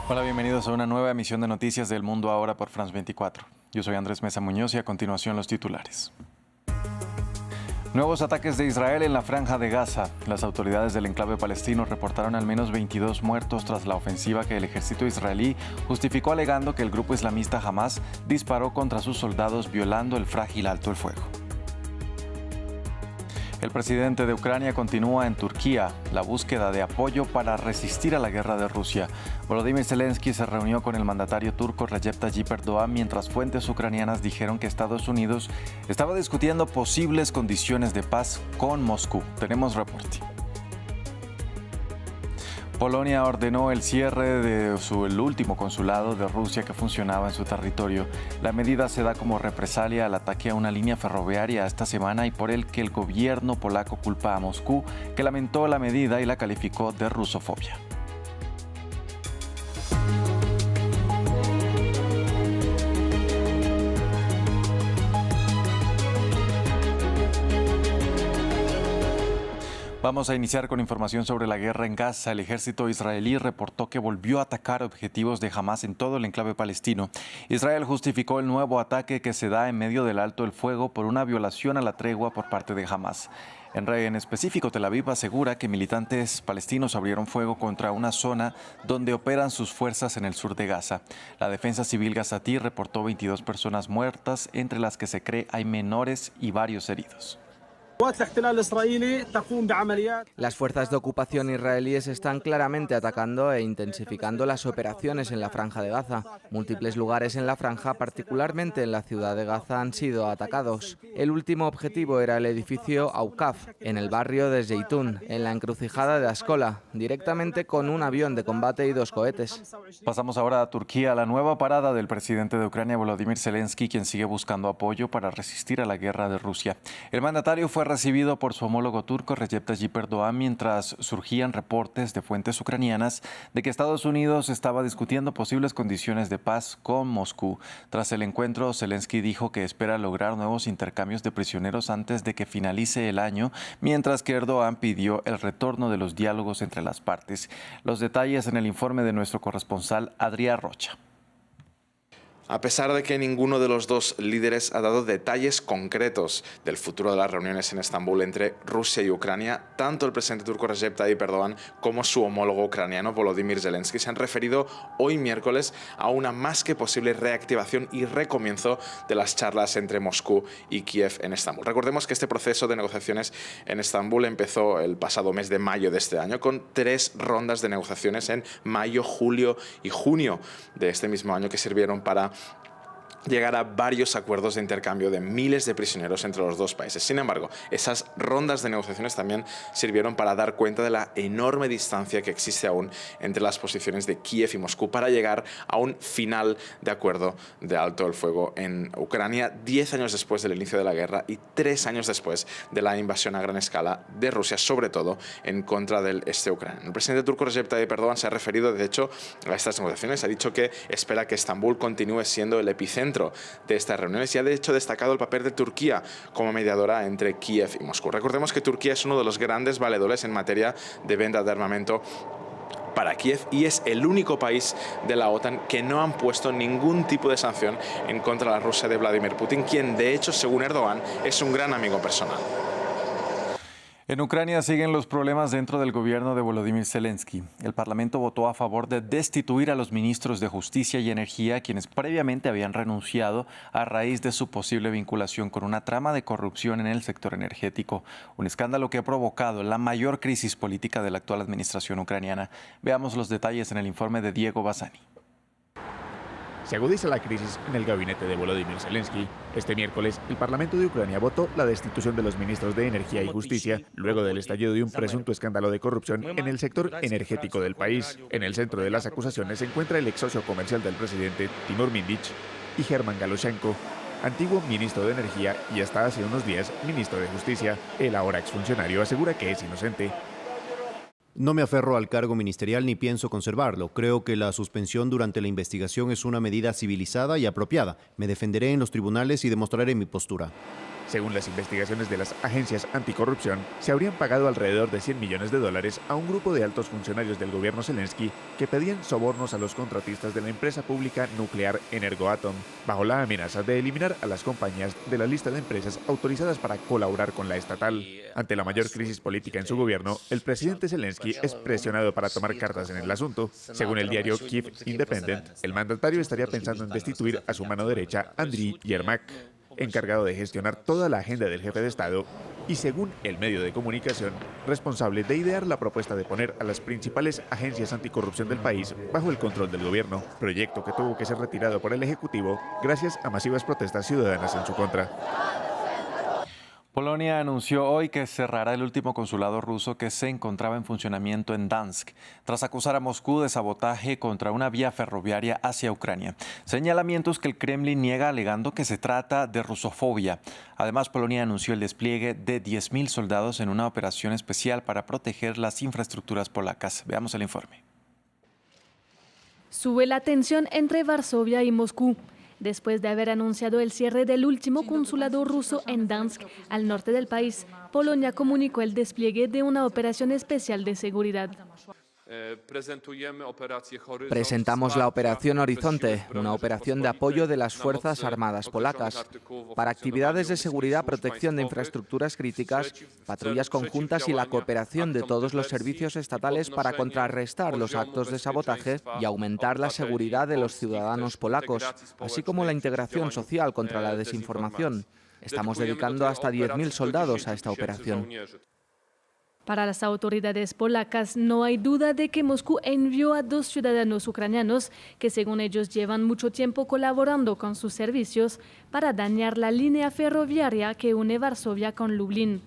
Hola, bienvenidos a una nueva emisión de Noticias del Mundo Ahora por France 24. Yo soy Andrés Mesa Muñoz y a continuación los titulares. Nuevos ataques de Israel en la Franja de Gaza. Las autoridades del enclave palestino reportaron al menos 22 muertos tras la ofensiva que el ejército israelí justificó alegando que el grupo islamista Hamás disparó contra sus soldados violando el frágil alto el fuego. El presidente de Ucrania continúa en Turquía la búsqueda de apoyo para resistir a la guerra de Rusia. Volodymyr Zelensky se reunió con el mandatario turco Recep Tayyip Erdogan mientras fuentes ucranianas dijeron que Estados Unidos estaba discutiendo posibles condiciones de paz con Moscú. Tenemos reporte. Polonia ordenó el cierre de el último consulado de Rusia que funcionaba en su territorio. La medida se da como represalia al ataque a una línea ferroviaria esta semana y por el que el gobierno polaco culpa a Moscú, que lamentó la medida y la calificó de rusofobia. Vamos a iniciar con información sobre la guerra en Gaza. El ejército israelí reportó que volvió a atacar objetivos de Hamás en todo el enclave palestino. Israel justificó el nuevo ataque que se da en medio del alto el fuego por una violación a la tregua por parte de Hamás. En específico, Tel Aviv asegura que militantes palestinos abrieron fuego contra una zona donde operan sus fuerzas en el sur de Gaza. La defensa civil gazatí reportó 22 personas muertas, entre las que se cree hay menores y varios heridos. Las fuerzas de ocupación israelíes están claramente atacando e intensificando las operaciones en la Franja de Gaza. Múltiples lugares en la franja, particularmente en la ciudad de Gaza, han sido atacados. El último objetivo era el edificio Aukaf, en el barrio de Zeitún, en la encrucijada de Askola, directamente con un avión de combate y 2 cohetes. Pasamos ahora a Turquía, la nueva parada del presidente de Ucrania, Volodymyr Zelensky, quien sigue buscando apoyo para resistir a la guerra de Rusia. El mandatario fue recibido por su homólogo turco Recep Tayyip Erdogan mientras surgían reportes de fuentes ucranianas de que Estados Unidos estaba discutiendo posibles condiciones de paz con Moscú. Tras el encuentro, Zelensky dijo que espera lograr nuevos intercambios de prisioneros antes de que finalice el año, mientras que Erdogan pidió el retorno de los diálogos entre las partes. Los detalles en el informe de nuestro corresponsal Adrián Rocha. A pesar de que ninguno de los dos líderes ha dado detalles concretos del futuro de las reuniones en Estambul entre Rusia y Ucrania, tanto el presidente turco Recep Tayyip Erdogan como su homólogo ucraniano Volodymyr Zelensky se han referido hoy miércoles a una más que posible reactivación y recomienzo de las charlas entre Moscú y Kiev en Estambul. Recordemos que este proceso de negociaciones en Estambul empezó el pasado mes de mayo de este año con 3 rondas de negociaciones en mayo, julio y junio de este mismo año que sirvieron para llegar a varios acuerdos de intercambio de miles de prisioneros entre los dos países. Sin embargo, esas rondas de negociaciones también sirvieron para dar cuenta de la enorme distancia que existe aún entre las posiciones de Kiev y Moscú para llegar a un final de acuerdo de alto el fuego en Ucrania 10 años después del inicio de la guerra y 3 años después de la invasión a gran escala de Rusia, sobre todo en contra del este ucraniano. El presidente turco Recep Tayyip Erdogan se ha referido, de hecho, a estas negociaciones. Ha dicho que espera que Estambul continúe siendo el epicentro de estas reuniones y ha de hecho destacado el papel de Turquía como mediadora entre Kiev y Moscú. Recordemos que Turquía es uno de los grandes valedores en materia de venta de armamento para Kiev y es el único país de la OTAN que no han puesto ningún tipo de sanción en contra de la Rusia de Vladimir Putin, quien de hecho, según Erdogan, es un gran amigo personal. En Ucrania siguen los problemas dentro del gobierno de Volodymyr Zelensky. El Parlamento votó a favor de destituir a los ministros de Justicia y Energía, quienes previamente habían renunciado a raíz de su posible vinculación con una trama de corrupción en el sector energético, un escándalo que ha provocado la mayor crisis política de la actual administración ucraniana. Veamos los detalles en el informe de Diego Bassani. Se agudiza la crisis en el gabinete de Volodymyr Zelensky. Este miércoles, el Parlamento de Ucrania votó la destitución de los ministros de Energía y Justicia, luego del estallido de un presunto escándalo de corrupción en el sector energético del país. En el centro de las acusaciones se encuentra el ex socio comercial del presidente, Timur Mindich, y German Galoshenko, antiguo ministro de Energía y hasta hace unos días ministro de Justicia. El ahora exfuncionario asegura que es inocente. No me aferro al cargo ministerial ni pienso conservarlo. Creo que la suspensión durante la investigación es una medida civilizada y apropiada. Me defenderé en los tribunales y demostraré mi postura. Según las investigaciones de las agencias anticorrupción, se habrían pagado alrededor de $100 millones a un grupo de altos funcionarios del gobierno Zelensky que pedían sobornos a los contratistas de la empresa pública nuclear Energoatom, bajo la amenaza de eliminar a las compañías de la lista de empresas autorizadas para colaborar con la estatal. Ante la mayor crisis política en su gobierno, el presidente Zelensky es presionado para tomar cartas en el asunto. Según el diario Kiev Independent, el mandatario estaría pensando en destituir a su mano derecha, Andriy Yermak, encargado de gestionar toda la agenda del jefe de Estado y, según el medio de comunicación, responsable de idear la propuesta de poner a las principales agencias anticorrupción del país bajo el control del gobierno, proyecto que tuvo que ser retirado por el Ejecutivo gracias a masivas protestas ciudadanas en su contra. Polonia anunció hoy que cerrará el último consulado ruso que se encontraba en funcionamiento en Dansk, tras acusar a Moscú de sabotaje contra una vía ferroviaria hacia Ucrania. Señalamientos que el Kremlin niega alegando que se trata de rusofobia. Además, Polonia anunció el despliegue de 10.000 soldados en una operación especial para proteger las infraestructuras polacas. Veamos el informe. Sube la tensión entre Varsovia y Moscú, después de haber anunciado el cierre del último consulado ruso en Dansk, al norte del país. Polonia comunicó el despliegue de una operación especial de seguridad. Presentamos la Operación Horizonte, una operación de apoyo de las Fuerzas Armadas polacas para actividades de seguridad, protección de infraestructuras críticas, patrullas conjuntas y la cooperación de todos los servicios estatales para contrarrestar los actos de sabotaje y aumentar la seguridad de los ciudadanos polacos, así como la integración social contra la desinformación. Estamos dedicando hasta 10.000 soldados a esta operación. Para las autoridades polacas, no hay duda de que Moscú envió a 2 ciudadanos ucranianos que, según ellos, llevan mucho tiempo colaborando con sus servicios para dañar la línea ferroviaria que une Varsovia con Lublin.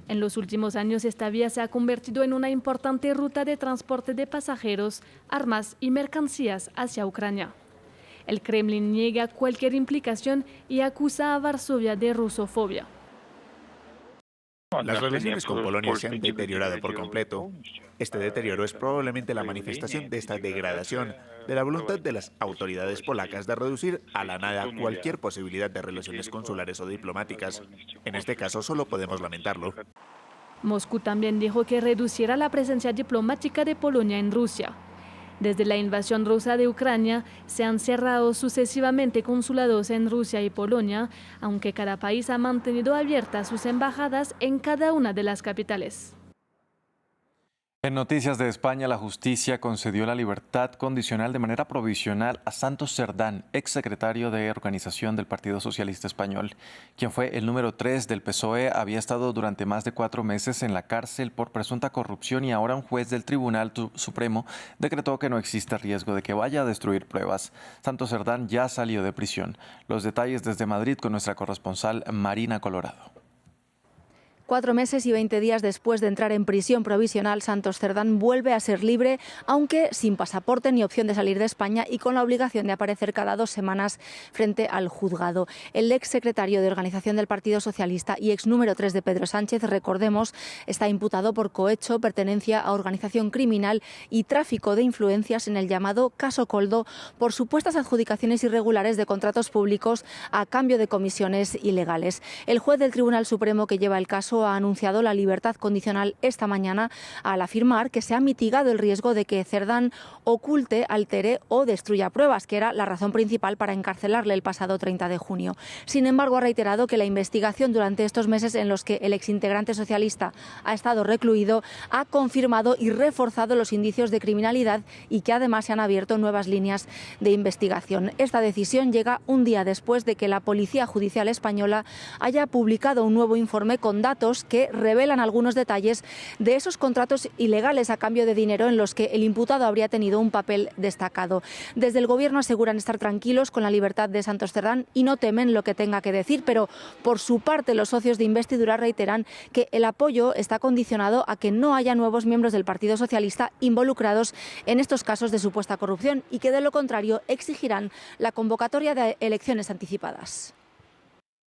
En los últimos años, esta vía se ha convertido en una importante ruta de transporte de pasajeros, armas y mercancías hacia Ucrania. El Kremlin niega cualquier implicación y acusa a Varsovia de rusofobia. Las relaciones con Polonia se han deteriorado por completo. Este deterioro es probablemente la manifestación de esta degradación, de la voluntad de las autoridades polacas de reducir a la nada cualquier posibilidad de relaciones consulares o diplomáticas. En este caso, solo podemos lamentarlo. Moscú también dijo que reducirá la presencia diplomática de Polonia en Rusia. Desde la invasión rusa de Ucrania, se han cerrado sucesivamente consulados en Rusia y Polonia, aunque cada país ha mantenido abiertas sus embajadas en cada una de las capitales. En noticias de España, la justicia concedió la libertad condicional de manera provisional a Santos Cerdán, exsecretario de Organización del Partido Socialista Español, quien fue el número 3 del PSOE. Había estado durante más de 4 meses en la cárcel por presunta corrupción y ahora un juez del Tribunal Supremo decretó que no existe riesgo de que vaya a destruir pruebas. Santos Cerdán ya salió de prisión. Los detalles desde Madrid con nuestra corresponsal Marina Colorado. 4 meses y 20 días después de entrar en prisión provisional, Santos Cerdán vuelve a ser libre, aunque sin pasaporte ni opción de salir de España y con la obligación de aparecer cada 2 semanas frente al juzgado. El exsecretario de Organización del Partido Socialista y ex número 3 de Pedro Sánchez, recordemos, está imputado por cohecho, pertenencia a organización criminal y tráfico de influencias en el llamado caso Coldo por supuestas adjudicaciones irregulares de contratos públicos a cambio de comisiones ilegales. El juez del Tribunal Supremo que lleva el caso ha anunciado la libertad condicional esta mañana al afirmar que se ha mitigado el riesgo de que Cerdán oculte, altere o destruya pruebas, que era la razón principal para encarcelarle el pasado 30 de junio. Sin embargo, ha reiterado que la investigación durante estos meses en los que el exintegrante socialista ha estado recluido ha confirmado y reforzado los indicios de criminalidad y que además se han abierto nuevas líneas de investigación. Esta decisión llega un día después de que la Policía Judicial Española haya publicado un nuevo informe con datos que revelan algunos detalles de esos contratos ilegales a cambio de dinero en los que el imputado habría tenido un papel destacado. Desde el Gobierno aseguran estar tranquilos con la libertad de Santos Cerdán y no temen lo que tenga que decir, pero por su parte los socios de investidura reiteran que el apoyo está condicionado a que no haya nuevos miembros del Partido Socialista involucrados en estos casos de supuesta corrupción y que de lo contrario exigirán la convocatoria de elecciones anticipadas.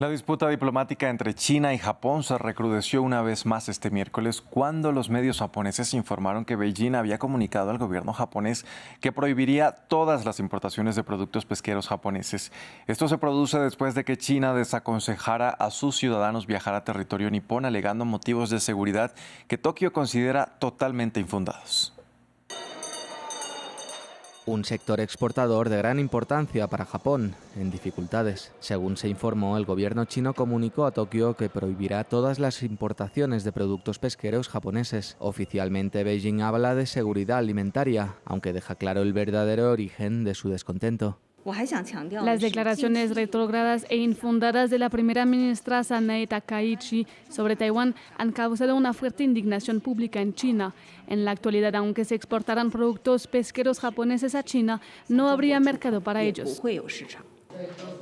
La disputa diplomática entre China y Japón se recrudeció una vez más este miércoles cuando los medios japoneses informaron que Beijing había comunicado al gobierno japonés que prohibiría todas las importaciones de productos pesqueros japoneses. Esto se produce después de que China desaconsejara a sus ciudadanos viajar a territorio nipón alegando motivos de seguridad que Tokio considera totalmente infundados. Un sector exportador de gran importancia para Japón, en dificultades. Según se informó, el gobierno chino comunicó a Tokio que prohibirá todas las importaciones de productos pesqueros japoneses. Oficialmente, Beijing habla de seguridad alimentaria, aunque deja claro el verdadero origen de su descontento. Las declaraciones retrógradas e infundadas de la primera ministra Sanae Takaichi sobre Taiwán han causado una fuerte indignación pública en China. En la actualidad, aunque se exportaran productos pesqueros japoneses a China, no habría mercado para ellos.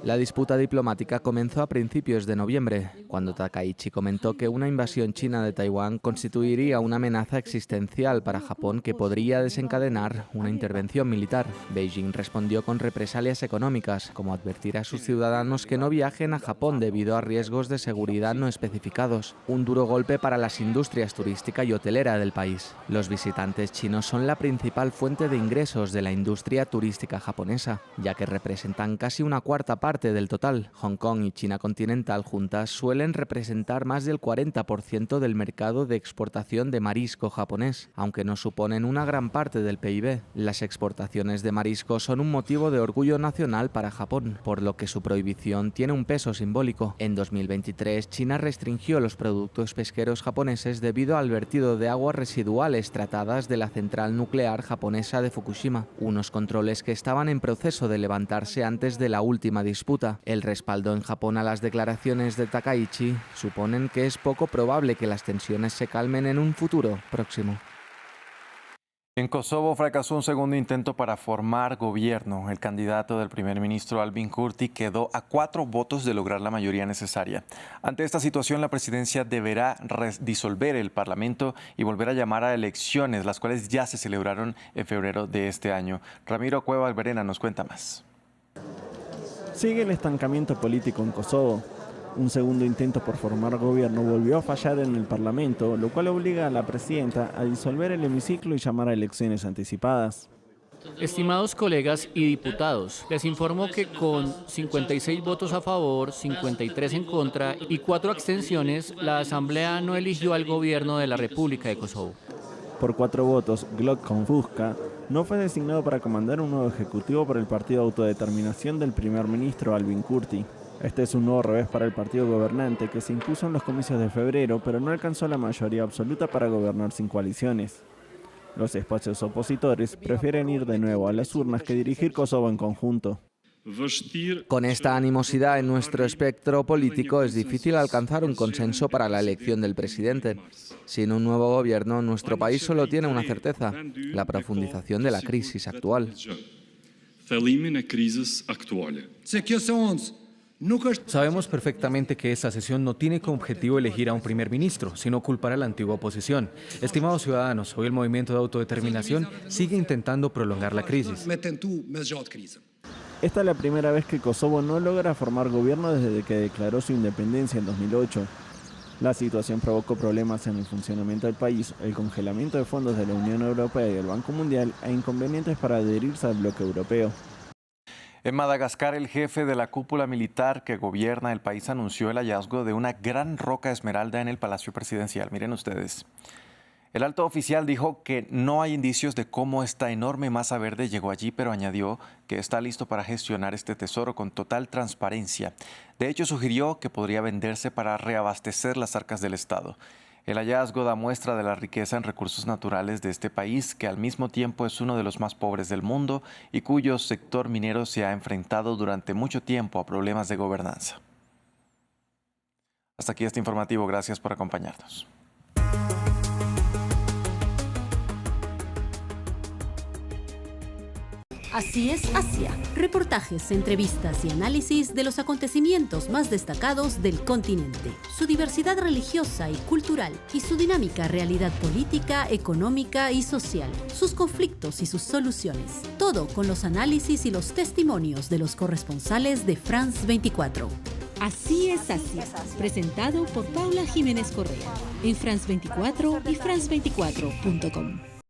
La disputa diplomática comenzó a principios de noviembre, cuando Takaichi comentó que una invasión china de Taiwán constituiría una amenaza existencial para Japón que podría desencadenar una intervención militar. Beijing respondió con represalias económicas, como advertir a sus ciudadanos que no viajen a Japón debido a riesgos de seguridad no especificados. Un duro golpe para las industrias turística y hotelera del país. Los visitantes chinos son la principal fuente de ingresos de la industria turística japonesa, ya que representan casi una cuarta parte del total. Hong Kong y China continental juntas suelen representar más del 40% del mercado de exportación de marisco japonés, aunque no suponen una gran parte del PIB. Las exportaciones de marisco son un motivo de orgullo nacional para Japón, por lo que su prohibición tiene un peso simbólico. En 2023, China restringió los productos pesqueros japoneses debido al vertido de aguas residuales tratadas de la central nuclear japonesa de Fukushima, unos controles que estaban en proceso de levantarse antes de la última disputa. El respaldo en Japón a las declaraciones de Takaichi suponen que es poco probable que las tensiones se calmen en un futuro próximo. En Kosovo fracasó un segundo intento para formar gobierno. El candidato del primer ministro Albin Kurti quedó a 4 votos de lograr la mayoría necesaria. Ante esta situación, la presidencia deberá disolver el parlamento y volver a llamar a elecciones, las cuales ya se celebraron en febrero de este año. Ramiro Cueva Alberena nos cuenta más. Sigue el estancamiento político en Kosovo. Un segundo intento por formar gobierno volvió a fallar en el Parlamento, lo cual obliga a la presidenta a disolver el hemiciclo y llamar a elecciones anticipadas. Estimados colegas y diputados, les informo que con 56 votos a favor, 53 en contra y 4 abstenciones, la Asamblea no eligió al gobierno de la República de Kosovo. Por 4 votos, Glot Konfuska no fue designado para comandar un nuevo ejecutivo por el Partido de Autodeterminación del primer ministro Albin Kurti. Este es un nuevo revés para el partido gobernante que se impuso en los comicios de febrero, pero no alcanzó la mayoría absoluta para gobernar sin coaliciones. Los espacios opositores prefieren ir de nuevo a las urnas que dirigir Kosovo en conjunto. Con esta animosidad en nuestro espectro político es difícil alcanzar un consenso para la elección del presidente. Sin un nuevo gobierno, nuestro país solo tiene una certeza: la profundización de la crisis actual. Sabemos perfectamente que esta sesión no tiene como objetivo elegir a un primer ministro, sino culpar a la antigua oposición. Estimados ciudadanos, hoy el movimiento de autodeterminación sigue intentando prolongar la crisis. Esta es la primera vez que Kosovo no logra formar gobierno desde que declaró su independencia en 2008. La situación provocó problemas en el funcionamiento del país, el congelamiento de fondos de la Unión Europea y del Banco Mundial e inconvenientes para adherirse al bloque europeo. En Madagascar, el jefe de la cúpula militar que gobierna el país anunció el hallazgo de una gran roca esmeralda en el Palacio Presidencial. Miren ustedes. El alto oficial dijo que no hay indicios de cómo esta enorme masa verde llegó allí, pero añadió que está listo para gestionar este tesoro con total transparencia. De hecho, sugirió que podría venderse para reabastecer las arcas del Estado. El hallazgo da muestra de la riqueza en recursos naturales de este país, que al mismo tiempo es uno de los más pobres del mundo y cuyo sector minero se ha enfrentado durante mucho tiempo a problemas de gobernanza. Hasta aquí este informativo. Gracias por acompañarnos. Así es Asia. Reportajes, entrevistas y análisis de los acontecimientos más destacados del continente, su diversidad religiosa y cultural y su dinámica realidad política, económica y social, sus conflictos y sus soluciones. Todo con los análisis y los testimonios de los corresponsales de France 24. Así es Asia, presentado por Paula Jiménez Correa, en France 24 y France24.com.